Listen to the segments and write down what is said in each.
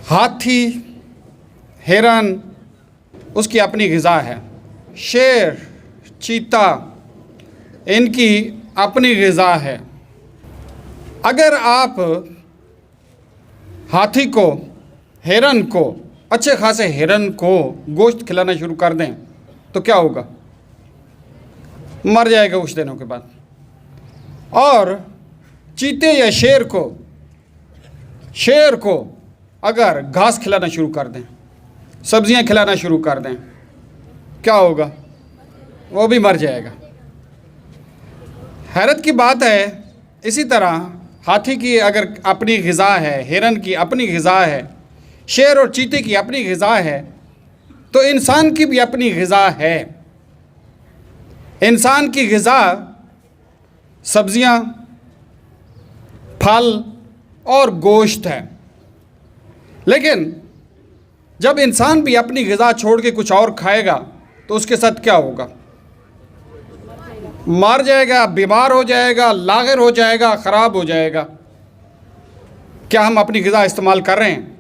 हाथी, हिरन, उसकी अपनी ग़िज़ा है। शेर, चीता, इनकी अपनी ग़िज़ा है। अगर आप हाथी को, हिरन को, अच्छे खासे हिरन को गोश्त खिलाना शुरू कर दें तो क्या होगा? मर जाएगा कुछ दिनों के बाद। और चीते या शेर को अगर घास खिलाना शुरू कर दें, सब्जियां खिलाना शुरू कर दें, क्या होगा? वो भी मर जाएगा। हैरत की बात है, इसी तरह हाथी की अगर अपनी ग़िज़ा है, हिरन की अपनी ग़िज़ा है, शेर और चीते की अपनी ग़िज़ा है, तो इंसान की भी अपनी ग़िज़ा है। इंसान की ग़िज़ा सब्जियां, फल और गोश्त है। लेकिन जब इंसान भी अपनी ग़िज़ा छोड़ के कुछ और खाएगा तो उसके साथ क्या होगा? मर जाएगा, बीमार हो जाएगा, लाग़िर हो जाएगा, ख़राब हो जाएगा। क्या हम अपनी ग़िज़ा इस्तेमाल कर रहे हैं?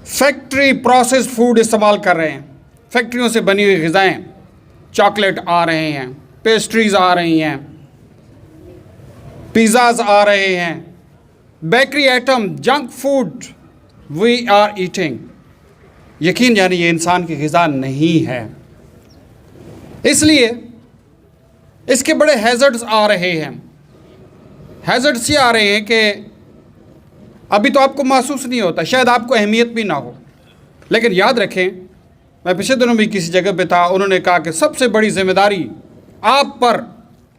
फैक्ट्री प्रोसेस फूड इस्तेमाल कर रहे हैं। फैक्ट्रियों से बनी हुई ग़िज़ाएँ, चॉकलेट आ रहे हैं, पेस्ट्रीज़ आ रही हैं, पिज़्ज़ाज़ आ रहे हैं, bakery item, junk food we are eating. यकीन जानी ये इंसान की ग़िज़ा नहीं है। इसलिए इसके बड़े हैज़र्ड्स आ रहे हैं। हैज़र्ड्स ये आ रहे हैं कि अभी तो आपको महसूस नहीं होता, शायद आपको अहमियत भी ना हो, लेकिन याद रखें, मैं पिछले दिनों भी किसी जगह पे था, उन्होंने कहा कि सबसे बड़ी जिम्मेदारी आप पर,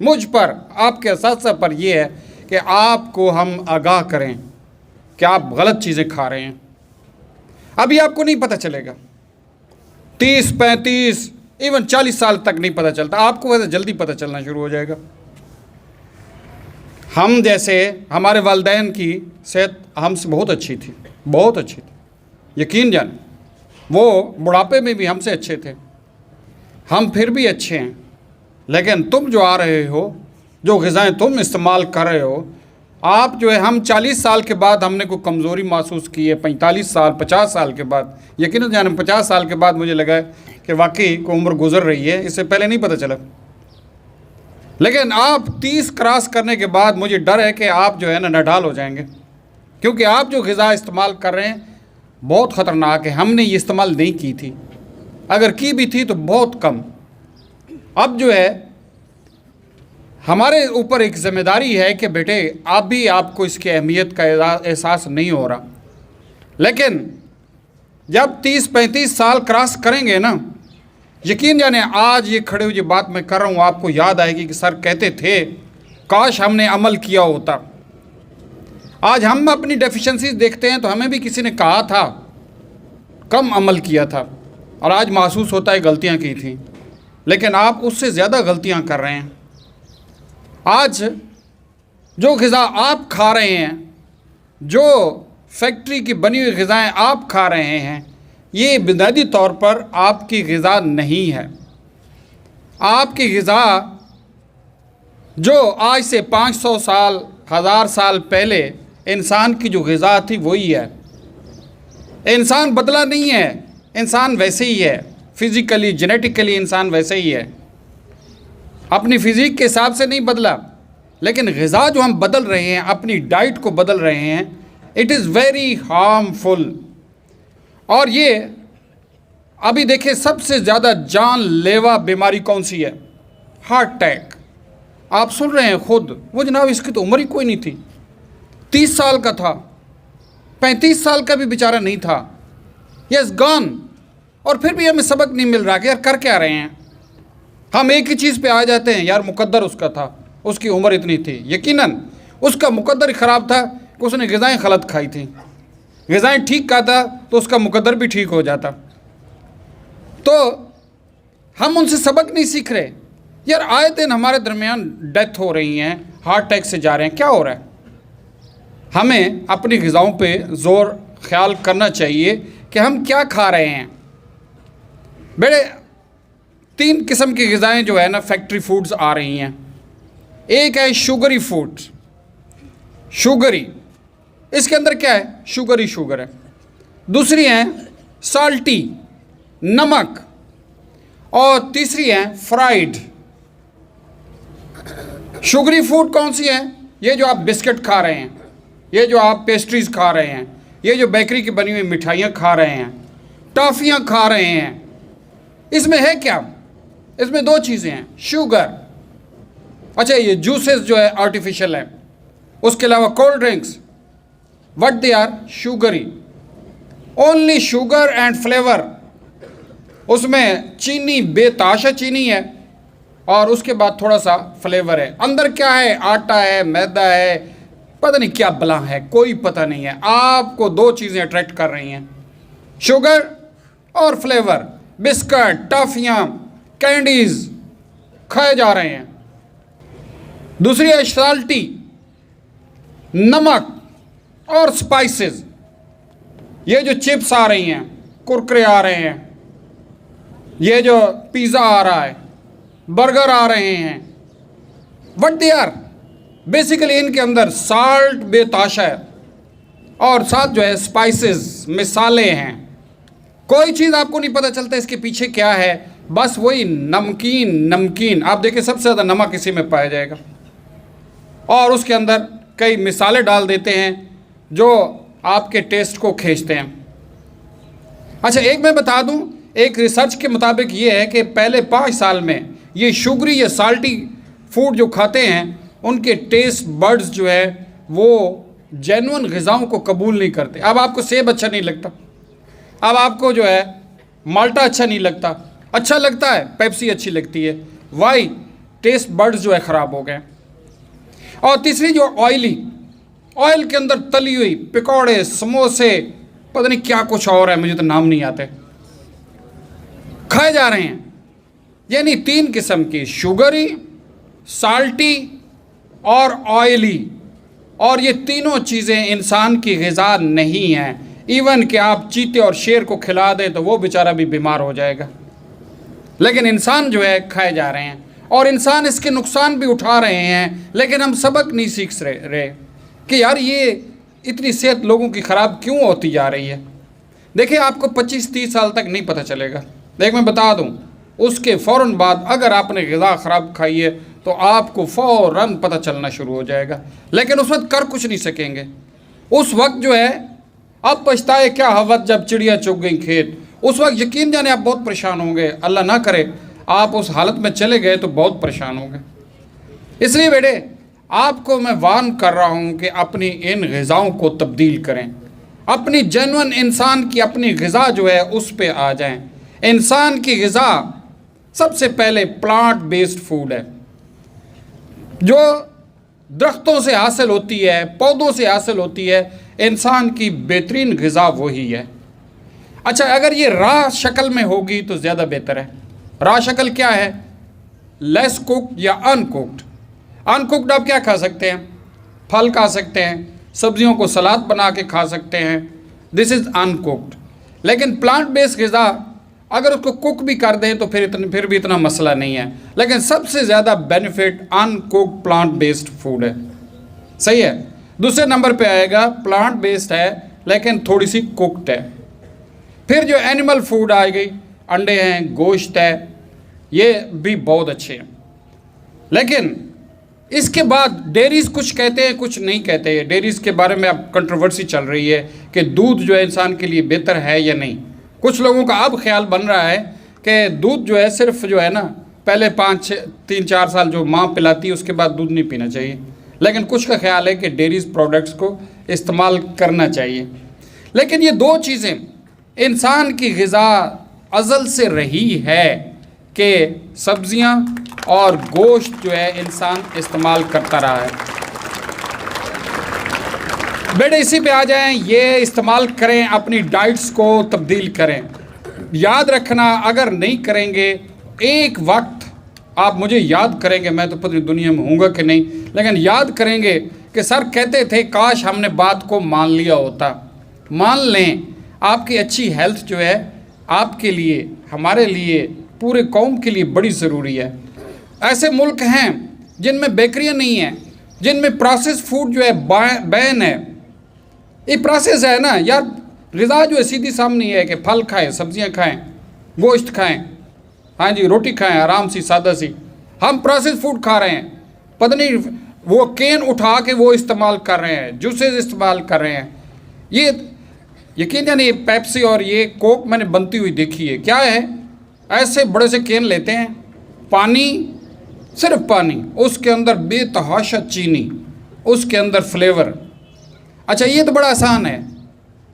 मुझ पर, आपके असातिज़ा पर यह है कि आपको हम आगाह करें कि आप गलत चीज़ें खा रहे हैं। अभी आपको नहीं पता चलेगा, 30, 35, इवन 40 साल तक नहीं पता चलता। आपको वैसे जल्दी पता चलना शुरू हो जाएगा। हम जैसे, हमारे वालिदैन की सेहत हमसे बहुत अच्छी थी, बहुत अच्छी थी। यकीन जाने वो बुढ़ापे में भी हमसे अच्छे थे। हम फिर भी अच्छे हैं। लेकिन तुम जो आ रहे हो, जो ग़िज़ाएँ तुम इस्तेमाल कर रहे हो, आप जो है, हम 40 साल के बाद हमने कोई कमज़ोरी महसूस की है, 45 साल, 50 साल के बाद। यकीन जाने 50 साल के बाद मुझे लगा कि वाकई को उम्र गुजर रही है, इससे पहले नहीं पता चला। लेकिन आप 30 क्रॉस करने के बाद मुझे डर है कि आप जो है ना नडाल हो जाएंगे, क्योंकि आप जो ग़िज़ा इस्तेमाल कर रहे हैं बहुत ख़तरनाक है। हमने ये इस्तेमाल नहीं की थी, अगर की भी थी तो बहुत कम। अब जो है हमारे ऊपर एक ज़िम्मेदारी है कि बेटे आप भी, आपको इसकी अहमियत का एहसास नहीं हो रहा, लेकिन जब 30-35 साल क्रॉस करेंगे ना, यकीन जाने आज ये खड़े हुए जो बात मैं कर रहा हूँ आपको याद आएगी कि सर कहते थे काश हमने अमल किया होता। आज हम अपनी डेफिशिएंसीज देखते हैं तो हमें भी किसी ने कहा था, कम अमल किया था, और आज महसूस होता है गलतियाँ की थी। लेकिन आप उससे ज़्यादा गलतियाँ कर रहे हैं। आज जो ग़िज़ा आप खा रहे हैं, जो फैक्ट्री की बनी हुई ग़िज़ाएँ आप खा रहे हैं, ये बुनियादी तौर पर आपकी ग़िज़ा नहीं है। आपकी ग़िज़ा जो आज से 500 साल, 1000 साल पहले इंसान की जो ग़िज़ा थी वही है। इंसान बदला नहीं है, इंसान वैसे ही है। फिज़िकली, जेनेटिकली इंसान वैसे ही है, अपनी फ़िज़ीक के हिसाब से नहीं बदला। लेकिन ग़िज़ा जो हम बदल रहे हैं, अपनी डाइट को बदल रहे हैं, इट इज़ वेरी हार्मफुल। और ये अभी देखिए सबसे ज़्यादा जानलेवा बीमारी कौन सी है? Heart attack. आप सुन रहे हैं खुद, वो जनाब इसकी तो उम्र ही कोई नहीं थी, 30 साल का था, 35 साल का भी बेचारा नहीं था, यस गॉन। और फिर भी हमें सबक नहीं मिल रहा कि यार कर क्या रहे हैं। हम एक ही चीज़ पे आ जाते हैं, यार मुकद्दर उसका था, उसकी उम्र इतनी थी। यकीनन उसका मुकद्दर ख़राब था कि उसने ग़िज़ाएँ गलत खाई थी। ग़िज़ाएँ ठीक खाता तो उसका मुकद्दर भी ठीक हो जाता। तो हम उनसे सबक नहीं सीख रहे। यार आए दिन हमारे दरमियान डेथ हो रही हैं, हार्ट अटैक से जा रहे हैं, क्या हो रहा है? हमें अपनी ग़िज़ाओं पे ज़ोर ख्याल करना चाहिए कि हम क्या खा रहे हैं। बेटे 3 किस्म की ग़िज़ाएँ जो है ना फैक्ट्री फूड्स आ रही हैं। एक है शुगरी फूड्स, शुगरी, इसके अंदर क्या है? शुगर ही शुगर है। दूसरी है साल्टी, नमक, और तीसरी है फ्राइड। शुगरी फूड कौन सी है? ये जो आप बिस्किट खा रहे हैं, ये जो आप पेस्ट्रीज खा रहे हैं, ये जो बेकरी की बनी हुई मिठाइयाँ खा रहे हैं, टॉफ़ियाँ खा रहे हैं, इसमें है क्या? इसमें दो चीज़ें हैं, शुगर। अच्छा, ये जूसेस जो है आर्टिफिशियल है, उसके अलावा cold drinks, what they are? Sugary, only sugar and flavour. उसमें चीनी, बेताशा चीनी है, और उसके बाद थोड़ा सा फ्लेवर है। अंदर क्या है? आटा है, मैदा है, पता नहीं क्या बला है, कोई पता नहीं है। आपको दो चीज़ें अट्रैक्ट कर रही हैं, शुगर और फ्लेवर। बिस्किट, टॉफ़ियाँ, कैंडीज खाए जा रहे हैं। दूसरी है साल्टी, नमक और स्पाइसेस। ये जो चिप्स आ रही हैं, कुरकुरे आ रहे हैं, ये जो पिज़्ज़ा आ रहा है, बर्गर आ रहे हैं, व्हाट दे आर? बेसिकली इनके अंदर साल्ट बेताशा है, और साथ जो है स्पाइसेस, मिसाले हैं। कोई चीज़ आपको नहीं पता चलता इसके पीछे क्या है, बस वही नमकीन नमकीन। आप देखिए सबसे ज़्यादा नमक इसी में पाया जाएगा, और उसके अंदर कई मिसाले डाल देते हैं जो आपके टेस्ट को खींचते हैं। अच्छा, एक मैं बता दूं, एक रिसर्च के मुताबिक ये है कि पहले 5 साल में ये शुगरी या साल्टी फूड जो खाते हैं, उनके टेस्ट बड्स जो है वो जेन्युइन ग़िज़ाओं को कबूल नहीं करते। अब आपको सेब अच्छा नहीं लगता, अब आपको जो है माल्टा अच्छा नहीं लगता, अच्छा लगता है पेप्सी अच्छी लगती है। वाई? टेस्ट बड्स जो है ख़राब हो गए। और तीसरी जो ऑयल के अंदर तली हुई पकौड़े, समोसे, पता नहीं क्या कुछ और है, मुझे तो नाम नहीं आते, खाए जा रहे हैं। यानी 3 किस्म की, शुगरी, साल्टी और ऑयली। और ये तीनों चीज़ें इंसान की ग़िज़ा नहीं हैं। इवन कि आप चीते और शेर को खिला दें तो वो बेचारा भी बीमार हो जाएगा, लेकिन इंसान जो है खाए जा रहे हैं, और इंसान इसके नुकसान भी उठा रहे हैं। लेकिन हम सबक नहीं सीख रहे कि यार ये इतनी सेहत लोगों की ख़राब क्यों होती जा रही है। देखिए, आपको 25-30 साल तक नहीं पता चलेगा। देख, मैं बता दूं, उसके फ़ौरन बाद अगर आपने ग़िज़ा ख़राब खाई है तो आपको फ़ौरन पता चलना शुरू हो जाएगा, लेकिन उस वक्त कर कुछ नहीं सकेंगे। उस वक्त जो है, अब पछताए क्या हवत जब चिड़िया चुग गई खेत, उस वक्त यकीन जाने आप बहुत परेशान होंगे। अल्लाह ना करे आप उस हालत में चले गए तो बहुत परेशान होंगे। इसलिए बेटे, आपको मैं वार्न कर रहा हूँ कि अपनी इन ग़िज़ाओं को तब्दील करें, अपनी जेन्युइन इंसान की अपनी ग़िज़ा जो है उस पे आ जाएं। इंसान की ग़िज़ा सबसे पहले प्लांट बेस्ड फूड है, जो दरख्तों से हासिल होती है, पौधों से हासिल होती है। इंसान की बेहतरीन ग़िज़ा वही है। अच्छा, अगर ये राह शक्ल में होगी तो ज़्यादा बेहतर है। राह शक्ल क्या है? लेस कुक्ड या अनकुक्ड। अनकुक्ड आप क्या खा सकते हैं? फल खा सकते हैं, सब्जियों को सलाद बना के खा सकते हैं, दिस इज़ अनकुक्ड। लेकिन प्लांट बेस्ड ग़िज़ा अगर उसको कुक भी कर दें तो फिर भी इतना मसला नहीं है। लेकिन सबसे ज़्यादा benefit uncooked plant based food है। सही है। दूसरे नंबर पे आएगा प्लांट बेस्ड है लेकिन थोड़ी सी कुक्ड है। फिर जो एनिमल फूड आ गई, अंडे हैं, गोश्त है, ये भी बहुत अच्छे हैं। लेकिन इसके बाद डेयरीज़ कुछ कहते हैं, कुछ नहीं कहते हैं। डेयरीज़ के बारे में अब कंट्रोवर्सी चल रही है कि दूध जो है इंसान के लिए बेहतर है या नहीं। कुछ लोगों का अब ख्याल बन रहा है कि दूध जो है सिर्फ जो है ना, पहले 3-4 साल जो माँ पिलाती है उसके बाद दूध नहीं पीना चाहिए। लेकिन कुछ का ख्याल है कि डेयरीज़ प्रोडक्ट्स को इस्तेमाल करना चाहिए। लेकिन ये दो चीज़ें इंसान की ग़िज़ा अज़ल से रही है कि सब्ज़ियाँ और गोश्त जो है इंसान इस्तेमाल करता रहा है। बेटे इसी पे आ जाएं, ये इस्तेमाल करें, अपनी डाइट्स को तब्दील करें। याद रखना, अगर नहीं करेंगे एक वक्त आप मुझे याद करेंगे, मैं तो पूरी दुनिया में हूँगा कि नहीं, लेकिन याद करेंगे कि सर कहते थे काश हमने बात को मान लिया होता। मान लें, आपकी अच्छी हेल्थ जो है आपके लिए, हमारे लिए, पूरे कौम के लिए बड़ी ज़रूरी है। ऐसे मुल्क हैं जिनमें बेकरियाँ नहीं हैं, जिनमें प्रोसेस फूड जो है बैन है। ये प्रोसेस है ना यार, ग़िज़ा जो है सीधी सामने है कि फल खाएं, सब्जियां खाएं, गोश्त खाएं, हाँ जी, रोटी खाएं आराम सी सादा सी। हम प्रोसेस फूड खा रहे हैं, पता नहीं वो कैन उठा के वो इस्तेमाल कर रहे हैं, जूसेस इस्तेमाल कर रहे हैं। ये यकीन जानिए पेप्सी और ये कोक मैंने बनती हुई देखी है। क्या है, ऐसे बड़े से कैन लेते हैं, पानी, सिर्फ पानी, उसके अंदर बेतहाशा चीनी, उसके अंदर फ्लेवर। अच्छा ये तो बड़ा आसान है,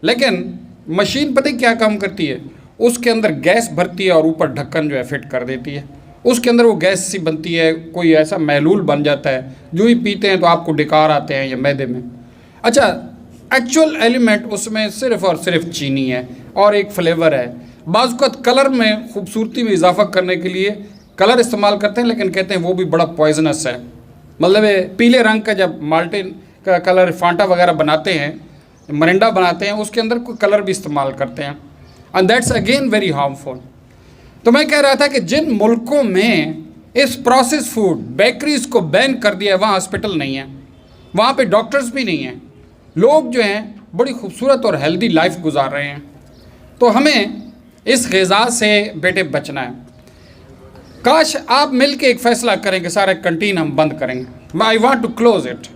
लेकिन मशीन पता है क्या काम करती है, उसके अंदर गैस भरती है और ऊपर ढक्कन जो है फिट कर देती है। उसके अंदर वो गैस सी बनती है, कोई ऐसा महलूल बन जाता है, जो ही पीते हैं तो आपको डिकार आते हैं या मैदे में। अच्छा एक्चुअल एलिमेंट उसमें सिर्फ और सिर्फ चीनी है और एक फ्लेवर है। बाज़ कलर में खूबसूरती में इजाफा करने के लिए कलर इस्तेमाल करते हैं, लेकिन कहते हैं वो भी बड़ा पॉइजनस है। मतलब पीले रंग का जब माल्टिन का कलर फांटा वगैरह बनाते हैं, मरिंडा बनाते हैं, उसके अंदर कोई कलर भी इस्तेमाल करते हैं, and that's again very harmful. तो मैं कह रहा था कि जिन मुल्कों में इस प्रोसेस फूड बेकरीज को बैन कर दिया है, वहाँ हॉस्पिटल नहीं है, वहाँ पे डॉक्टर्स भी नहीं हैं, लोग जो हैं बड़ी खूबसूरत और हेल्दी लाइफ गुजार रहे हैं। तो हमें इस ग़िज़ा से बेटे बचना है। काश आप मिल के एक फ़ैसला करें कि सारे कंटीन हम बंद करेंगे। I want to close it.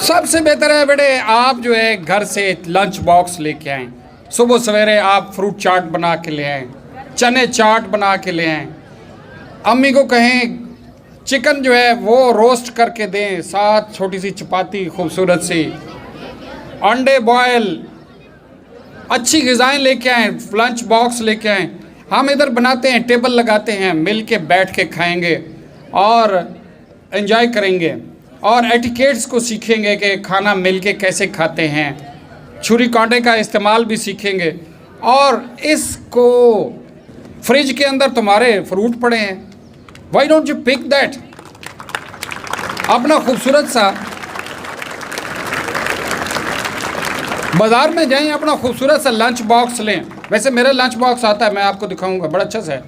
सबसे बेहतर है बेटे आप जो है घर से लंच बॉक्स लेके आएँ, सुबह सवेरे आप फ्रूट चाट बना के ले आएँ, चने चाट बना के ले आएँ, अम्मी को कहें चिकन जो है वो रोस्ट करके दें, साथ छोटी सी चपाती खूबसूरत सी, अंडे बॉयल, अच्छी ग़िज़ाएँ लेके आएँ, लंच बॉक्स लेके आएँ। हम इधर बनाते हैं, टेबल लगाते हैं, मिल के बैठ के खाएंगे और एंजॉय करेंगे और एटिकेट्स को सीखेंगे कि खाना मिल के कैसे खाते हैं, छुरी कांटे का इस्तेमाल भी सीखेंगे। और इसको फ्रिज के अंदर तुम्हारे फ्रूट पड़े हैं, why don't you pick that. अपना खूबसूरत सा बाज़ार में जाएं, अपना खूबसूरत सा लंच बॉक्स लें। वैसे मेरा लंच बॉक्स आता है, मैं आपको दिखाऊंगा, बड़ा अच्छा सा है।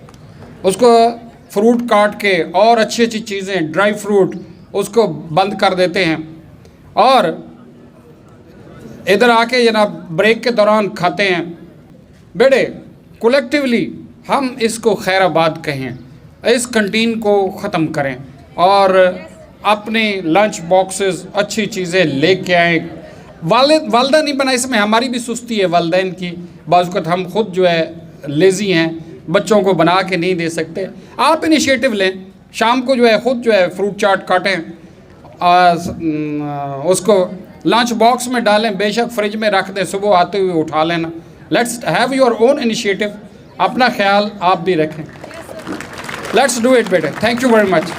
उसको फ्रूट काट के और अच्छी अच्छी चीज़ें, ड्राई फ्रूट, उसको बंद कर देते हैं और इधर आके जनाब ब्रेक के दौरान खाते हैं। बेटे कलेक्टिवली हम इसको खैराबाद कहें, इस कंटीन को ख़त्म करें और अपने लंच बॉक्सेस अच्छी चीज़ें लेके आएँ। वालदा नहीं बना, इसमें हमारी भी सुस्ती है वालदैन की, बाज़ हम खुद जो है लेज़ी हैं, बच्चों को बना के नहीं दे सकते। आप इनिशिएटिव लें, शाम को जो है ख़ुद जो है फ्रूट चाट काटें, उसको लंच बॉक्स में डालें, बेशक फ्रिज में रख दें, सुबह आते हुए उठा लेना। Let's have your own initiative, अपना ख्याल आप भी रखें। लेट्स डू इट बेटे। Thank you very much.